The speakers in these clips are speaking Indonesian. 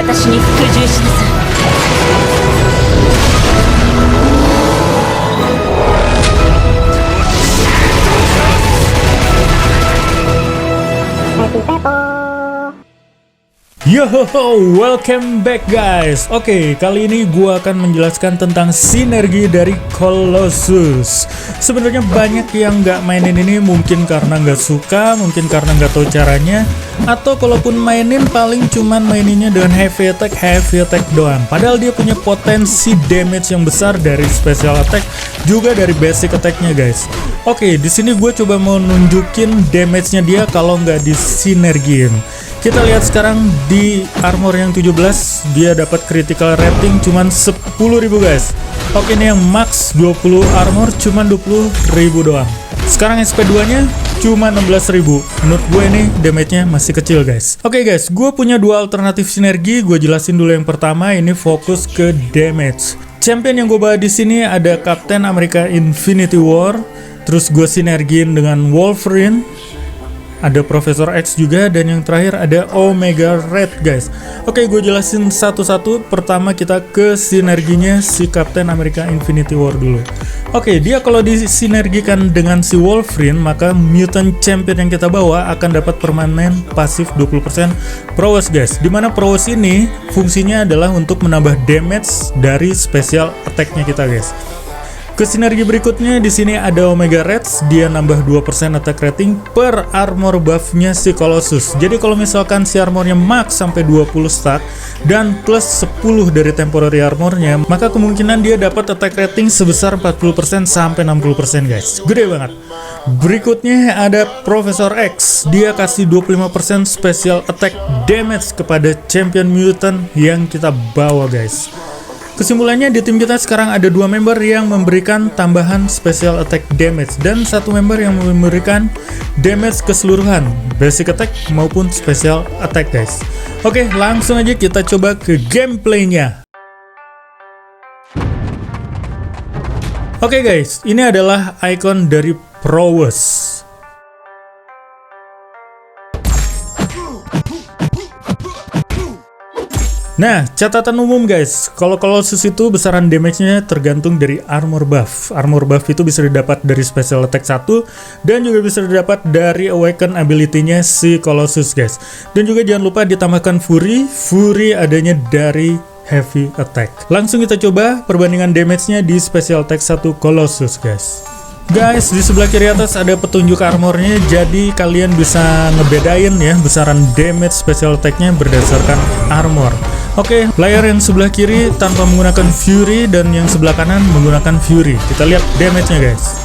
私に服従しなさい。Yo, welcome back guys. Oke, kali ini gua akan menjelaskan tentang sinergi dari Colossus. Sebenarnya banyak yang nggak mainin ini mungkin karena nggak suka, mungkin karena nggak tahu caranya, atau kalaupun mainin paling cuman maininnya dengan heavy attack doang. Padahal dia punya potensi damage yang besar dari special attack, juga dari basic attacknya guys. Oke, di sini gue coba mau nunjukin damage-nya dia kalau nggak disinergiin. Kita lihat sekarang di armor yang 17 dia dapat critical rating cuman 10.000 guys. Oke, ini yang max 20 armor cuman 20.000 doang. Sekarang SP2 nya cuma 16.000. Menurut gue ini damage-nya masih kecil guys. Oke guys, gue punya dua alternatif sinergi. Gue jelasin dulu yang pertama, ini fokus ke damage. Champion yang gue bawa di sini ada Captain America Infinity War. Terus gue sinergiin dengan Wolverine. Ada Profesor X juga, dan yang terakhir ada Omega Red guys. Oke, gue jelasin satu-satu. Pertama kita ke sinerginya si Captain America Infinity War dulu. Oke, dia kalau disinergikan dengan si Wolverine, maka Mutant Champion yang kita bawa akan dapat permanen pasif 20% prowess guys. Dimana prowess ini fungsinya adalah untuk menambah damage dari special attack-nya kita guys. Ke sinergi berikutnya di sini ada Omega Reds, dia nambah 2% attack rating per armor buff-nya si Colossus. Jadi kalau misalkan si armornya max sampai 20 stack dan plus 10 dari temporary armornya, maka kemungkinan dia dapat attack rating sebesar 40% sampai 60% guys. Gede banget. Berikutnya ada Profesor X, dia kasih 25% special attack damage kepada champion mutant yang kita bawa guys. Kesimpulannya di tim kita sekarang ada dua member yang memberikan tambahan special attack damage dan satu member yang memberikan damage keseluruhan, basic attack maupun special attack guys. Oke, langsung aja kita coba ke gameplaynya. Oke guys, ini adalah icon dari prowess. Nah, catatan umum guys, kalau Colossus itu besaran damage-nya tergantung dari armor buff. Armor buff itu bisa didapat dari special attack 1 dan juga bisa didapat dari awaken ability-nya si Colossus guys. Dan juga jangan lupa ditambahkan Fury. Fury adanya dari heavy attack. Langsung kita coba perbandingan damage-nya di special attack 1 Colossus guys. Guys, di sebelah kiri atas ada petunjuk armornya, jadi kalian bisa ngebedain ya besaran damage special attack-nya berdasarkan armor. Oke, player yang sebelah kiri tanpa menggunakan Fury dan yang sebelah kanan menggunakan Fury. Kita lihat damage-nya guys.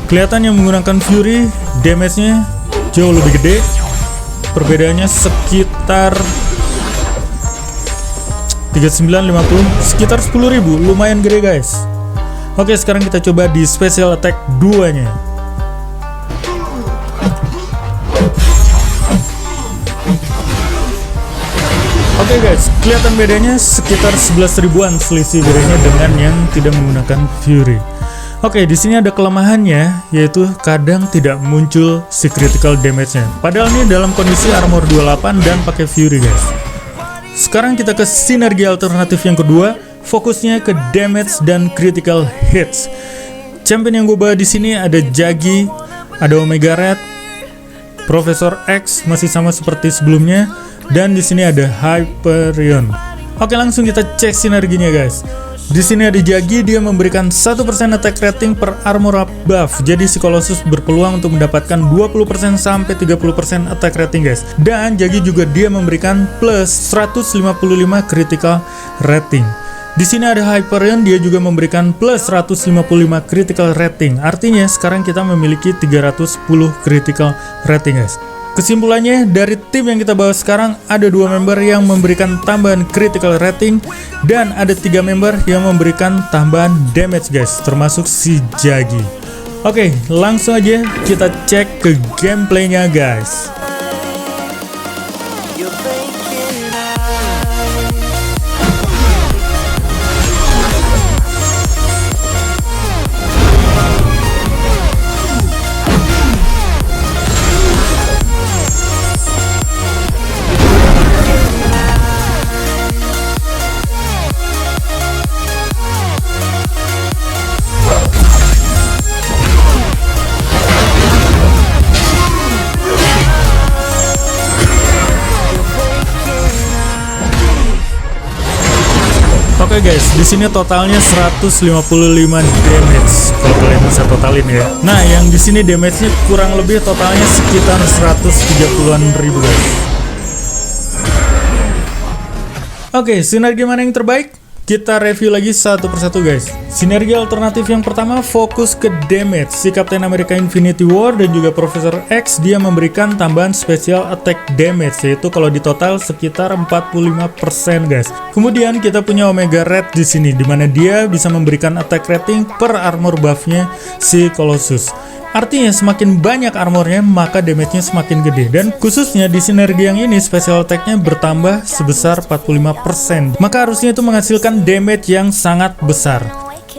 Kelihatan yang menggunakan Fury damage-nya jauh lebih gede. Perbedaannya sekitar 3950, sekitar 10.000, lumayan gede guys. Oke, sekarang kita coba di special attack 2-nya. Oke guys, kelihatan bedanya sekitar 11 ribuan selisih bedanya dengan yang tidak menggunakan Fury. Oke, di sini ada kelemahannya, yaitu kadang tidak muncul si critical damage-nya. Padahal ini dalam kondisi armor 28 dan pakai Fury guys. Sekarang kita ke sinergi alternatif yang kedua, fokusnya ke damage dan critical hits. Champion yang gue bawa di sini ada Jagi, ada Omega Red, Profesor X masih sama seperti sebelumnya, dan di sini ada Hyperion. Oke, langsung kita cek sinerginya guys. Di sini ada Jagi, dia memberikan 1% attack rating per armor buff. Jadi si Colossus berpeluang untuk mendapatkan 20% sampai 30% attack rating guys. Dan Jagi juga dia memberikan plus 155 critical rating. Di sini ada Hyperion, dia juga memberikan plus 155 critical rating. Artinya sekarang kita memiliki 310 critical rating guys. Kesimpulannya, dari tim yang kita bawa sekarang ada dua member yang memberikan tambahan critical rating dan ada 3 member yang memberikan tambahan damage guys, termasuk si Jagi. Oke, langsung aja kita cek ke gameplaynya guys. guys, di sini totalnya 155 damage. Kalau kalian bisa totalin ya. Nah, yang di sini damage-nya kurang lebih totalnya sekitar 130-an ribu guys. Oke, sinergi mana yang terbaik? Kita review lagi satu persatu guys. Sinergi alternatif yang pertama fokus ke damage. Si Captain America Infinity War dan juga Professor X dia memberikan tambahan special attack damage, yaitu kalau di total sekitar 45% guys. Kemudian kita punya Omega Red di sini, dimana dia bisa memberikan attack rating per armor buff-nya si Colossus. Artinya semakin banyak armornya maka damage-nya semakin gede, dan khususnya di sinergi yang ini special attack-nya bertambah sebesar 45%. Maka harusnya itu menghasilkan damage yang sangat besar.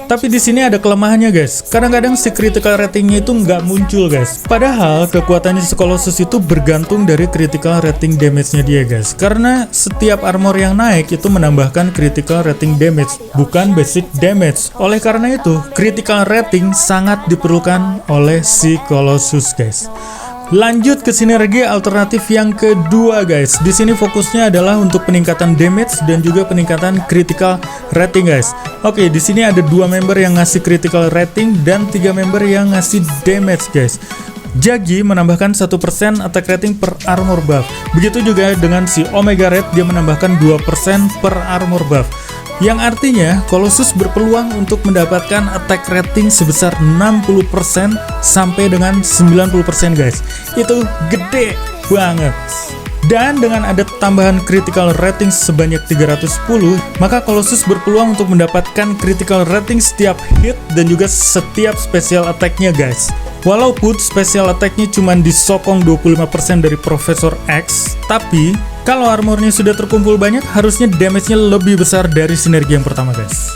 Tapi di sini ada kelemahannya guys. Kadang-kadang si critical ratingnya itu nggak muncul guys. Padahal kekuatannya si Colossus itu bergantung dari critical rating damage-nya dia guys. Karena setiap armor yang naik itu menambahkan critical rating damage, bukan basic damage. Oleh karena itu, critical rating sangat diperlukan oleh si Colossus guys. Lanjut ke sinergi alternatif yang kedua guys. Di sini fokusnya adalah untuk peningkatan damage dan juga peningkatan critical rating guys. Oke, di sini ada 2 member yang ngasih critical rating dan 3 member yang ngasih damage guys. Jagi menambahkan 1% attack rating per armor buff. Begitu juga dengan si Omega Red, dia menambahkan 2% per armor buff. Yang artinya Colossus berpeluang untuk mendapatkan attack rating sebesar 60% sampai dengan 90% guys. Itu gede banget. Dan dengan ada tambahan critical rating sebanyak 310, maka Colossus berpeluang untuk mendapatkan critical rating setiap hit dan juga setiap special attack-nya guys. Walaupun special attack-nya cuma disokong 25% dari Professor X, tapi kalau armornya sudah terkumpul banyak, harusnya damage-nya lebih besar dari sinergi yang pertama guys.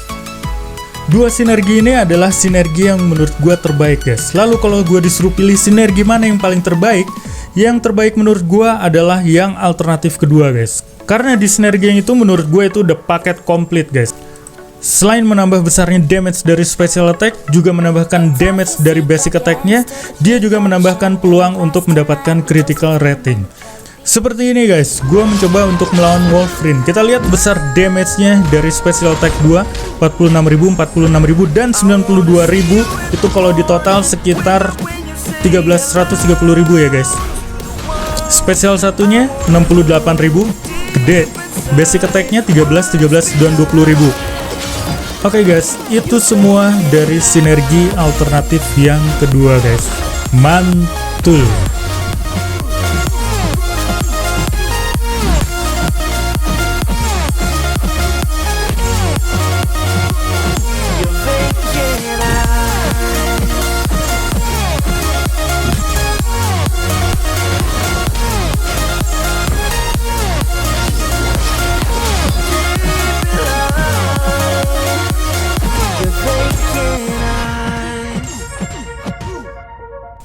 Dua sinergi ini adalah sinergi yang menurut gua terbaik guys. Lalu kalau gua disuruh pilih sinergi mana yang paling terbaik, yang terbaik menurut gua adalah yang alternatif kedua guys. Karena di sinergi yang itu menurut gua itu udah paket komplit guys. Selain menambah besarnya damage dari special attack, juga menambahkan damage dari basic attack-nya, dia juga menambahkan peluang untuk mendapatkan critical rating. Seperti ini guys, gue mencoba untuk melawan Wolverine. Kita lihat besar damage-nya dari special attack 2, 46.000, 46.000, dan 92.000. Itu kalau di total sekitar 130.000 ya guys. Special satunya 68.000, gede. Basic attack-nya 13, dan 20.000. Oke guys, itu semua dari sinergi alternatif yang kedua guys. Mantul.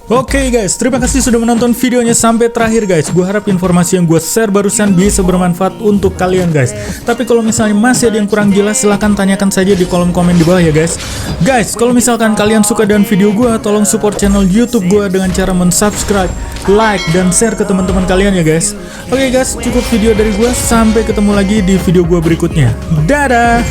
Oke guys, terima kasih sudah menonton videonya sampai terakhir guys. Gue harap informasi yang gue share barusan bisa bermanfaat untuk kalian guys. Tapi kalau misalnya masih ada yang kurang jelas, silahkan tanyakan saja di kolom komen di bawah ya guys. Guys, kalau misalkan kalian suka dengan video gue, tolong support channel YouTube gue dengan cara mensubscribe, like, dan share ke teman-teman kalian ya guys. Oke guys, cukup video dari gue. Sampai ketemu lagi di video gue berikutnya. Dadah!